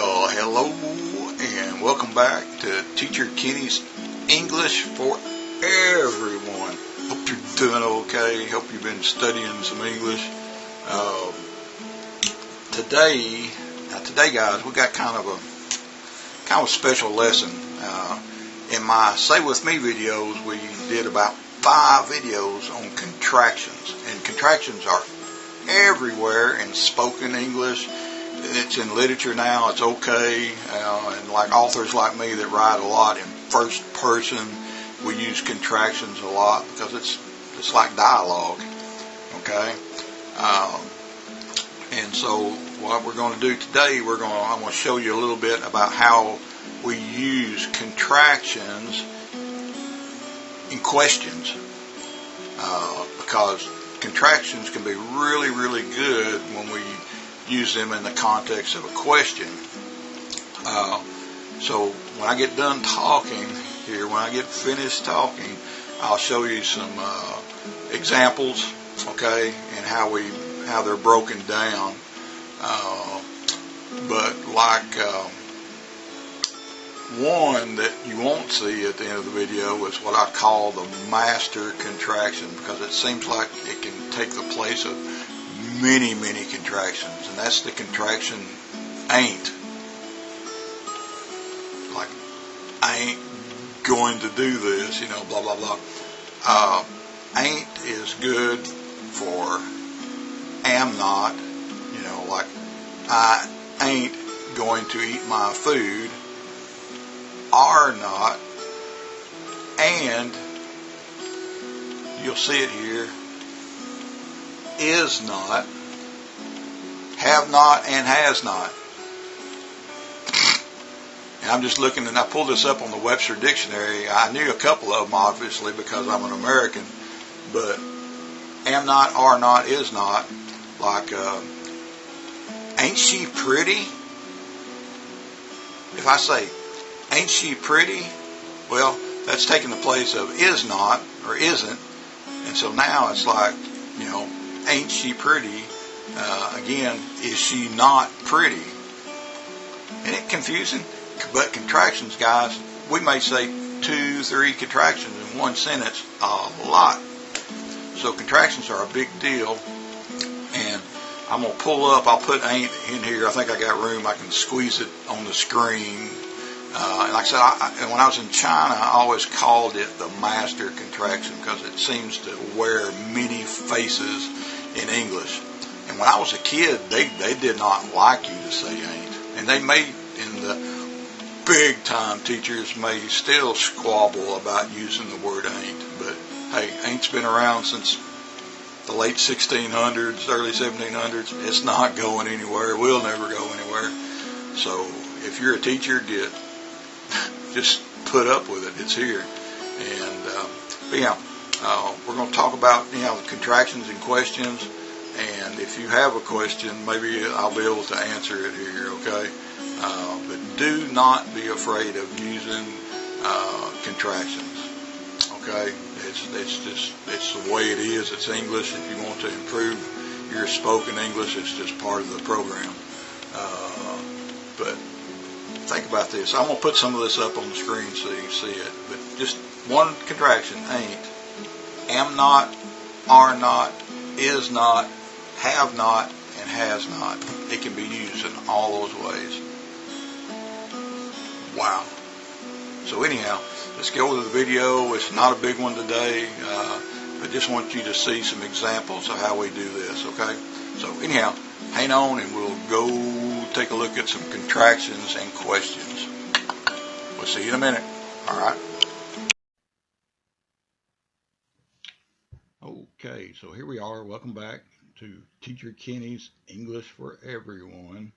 Well, hello and welcome back to Teacher Kenny's English for Everyone. Hope you're doing okay. Hope you've been studying some English. Today, guys, we got kind of a special lesson. In my Say With Me videos, we did about 5 videos on contractions, and contractions are everywhere in spoken English. It's in literature now. It's okay, and like authors like me that write a lot in first person, we use contractions a lot because it's like dialogue. Okay, and so what we're going to do today, I'm going to show you a little bit about how we use contractions in questions, because contractions can be really, really good when we use them in the context of a question. So when I get done talking here, when I get finished talking, I'll show you some examples, okay, and how they're broken down. But like one that you won't see at the end of the video is what I call the master contraction, because it seems like it can take the place of many, many contractions, and that's the contraction ain't. Like, I ain't going to do this, blah, blah, blah. Ain't is good for am not, like I ain't going to eat my food, are not, and you'll see it here, is not, have not, and has not. And I'm just looking, and I pulled this up on the Webster Dictionary. I knew a couple of them, obviously, because I'm an American, but am not, are not, is not, like, ain't she pretty? If I say, ain't she pretty? Well, that's taking the place of is not, or isn't, and so now it's like, ain't she pretty? Again, is she not pretty? Isn't it confusing? But contractions, guys, we may say 2, 3 contractions in one sentence a lot. So contractions are a big deal. And I'm going to pull up, I'll put ain't in here. I think I got room. I can squeeze it on the screen. And like I said, when I was in China, I always called it the master contraction because it seems to wear many faces in English. And when I was a kid, they did not like you to say ain't. And they may, in the big time, teachers may still squabble about using the word ain't. But hey, ain't's been around since the late 1600s, early 1700s. It's not going anywhere. We'll never go anywhere. So if you're a teacher, just put up with it. It's here. And we're going to talk about the contractions and questions. And if you have a question, maybe I'll be able to answer it here. Okay. But do not be afraid of using contractions. Okay. It's the way it is. It's English. If you want to improve your spoken English, it's just part of the program. But think about this. I'm going to put some of this up on the screen so you can see it. But just one contraction, ain't, am not, are not, is not, have not, and has not. It can be used in all those ways. Wow. So anyhow, let's go to the video. It's not a big one today. I just want you to see some examples of how we do this, okay? So anyhow, hang on and we'll go take a look at some contractions and questions. We'll see you in a minute. All right. Okay, so here we are. Welcome back to Teacher Kenny's English for Everyone.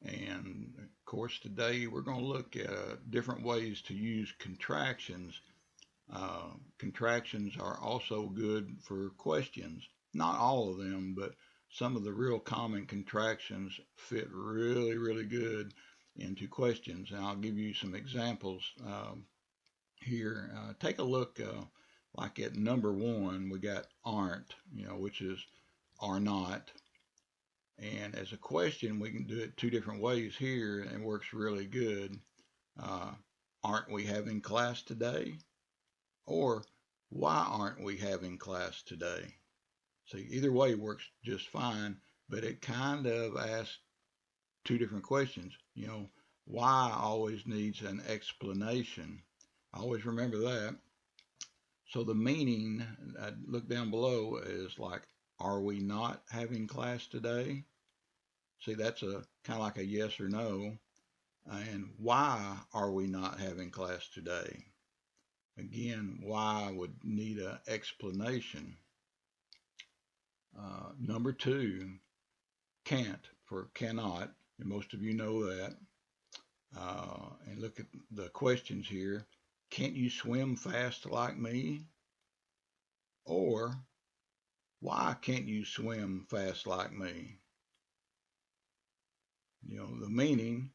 And of course, today we're going to look at different ways to use contractions. Contractions are also good for questions. Not all of them, but some of the real common contractions fit really, really good into questions. And I'll give you some examples here. Take a look like at number 1, we got aren't, which is are not. And as a question, we can do it two different ways here, and it works really good. Uh, aren't we having class today? Or why aren't we having class today? See, either way works just fine, but it kind of asks two different questions. Why always needs an explanation. I always remember that. So the meaning, I look down below, is like, are we not having class today? See, that's a kind of like a yes or no. And why are we not having class today? Again, why would need an explanation. Number two, can't for cannot, and most of you know that. And look at the questions here. Can't you swim fast like me? Or why can't you swim fast like me? The meaning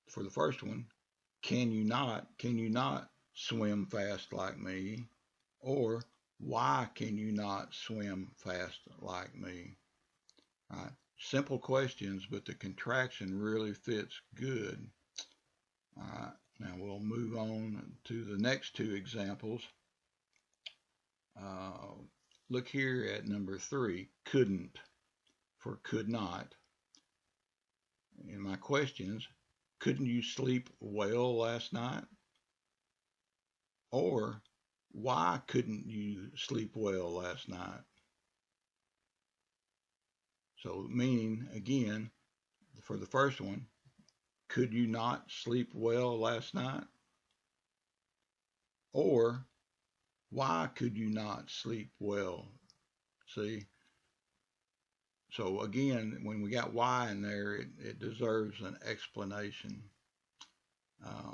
for the first one, can you not swim fast like me? Or why can you not swim fast like me? All right. Simple questions, but the contraction really fits good. All right. Now we'll move on to the next two examples. Look here at number 3, couldn't for could not. In my questions, couldn't you sleep well last night? Or why couldn't you sleep well last night? So meaning, again, for the first one, could you not sleep well last night? Or why could you not sleep well? See? So again, when we got why in there, it deserves an explanation.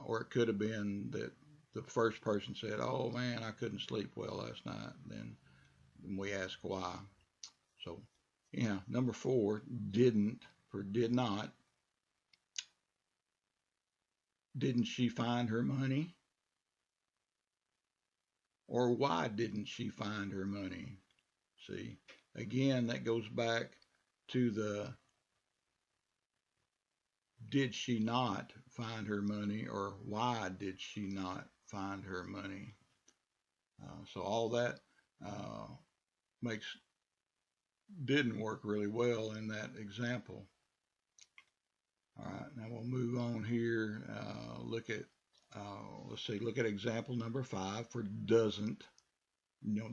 Or it could have been that the first person said, oh man, I couldn't sleep well last night. Then we ask why. So yeah, number 4, didn't for did not. Didn't she find her money? Or why didn't she find her money? See, again, that goes back to the did she not find her money, or why did she not find her money? So all that didn't work really well in that example. All right, now we'll move on here. Look at example number 5 for doesn't,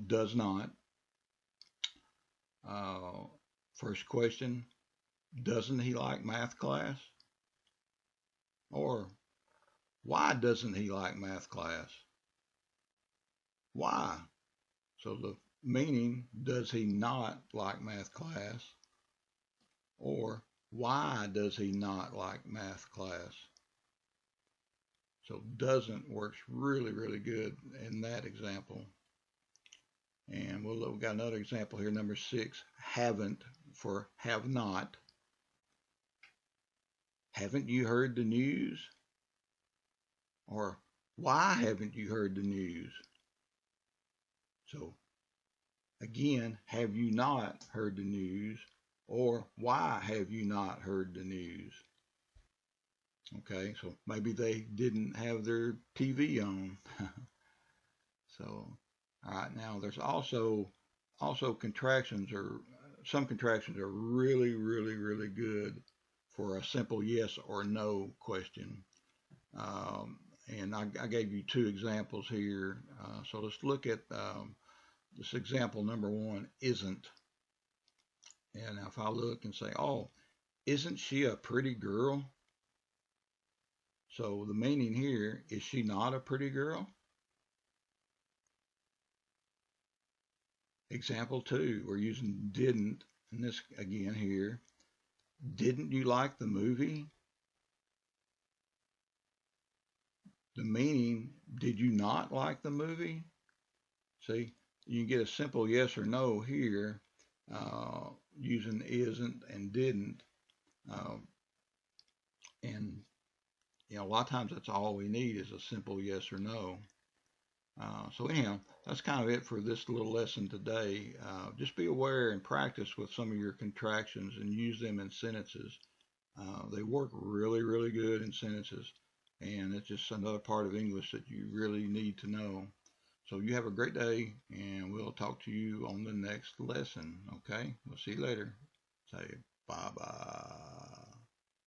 does not. First question, doesn't he like math class? Or why doesn't he like math class? Why? So the meaning, does he not like math class? Or why does he not like math class? So doesn't works really, really good in that example. And we've got another example here, number 6, haven't for have not. Haven't you heard the news? Or why haven't you heard the news? So again, have you not heard the news? Or why have you not heard the news? Okay, so maybe they didn't have their TV on. So, all right, now there's also contractions, or some contractions are really, really, really good for a simple yes or no question. And I gave you 2 examples here. So let's look at this example number 1, isn't. And if I look and say, oh, isn't she a pretty girl? So the meaning here, is she not a pretty girl? Example 2, we're using didn't, and this again here. Didn't you like the movie? The meaning, did you not like the movie? See, you can get a simple yes or no here using isn't and didn't. And a lot of times that's all we need is a simple yes or no. So anyhow, that's kind of it for this little lesson today. Just be aware and practice with some of your contractions and use them in sentences. They work really, really good in sentences, and it's just another part of English that you really need to know. So you have a great day, and we'll talk to you on the next lesson. Okay? We'll see you later. Say bye bye.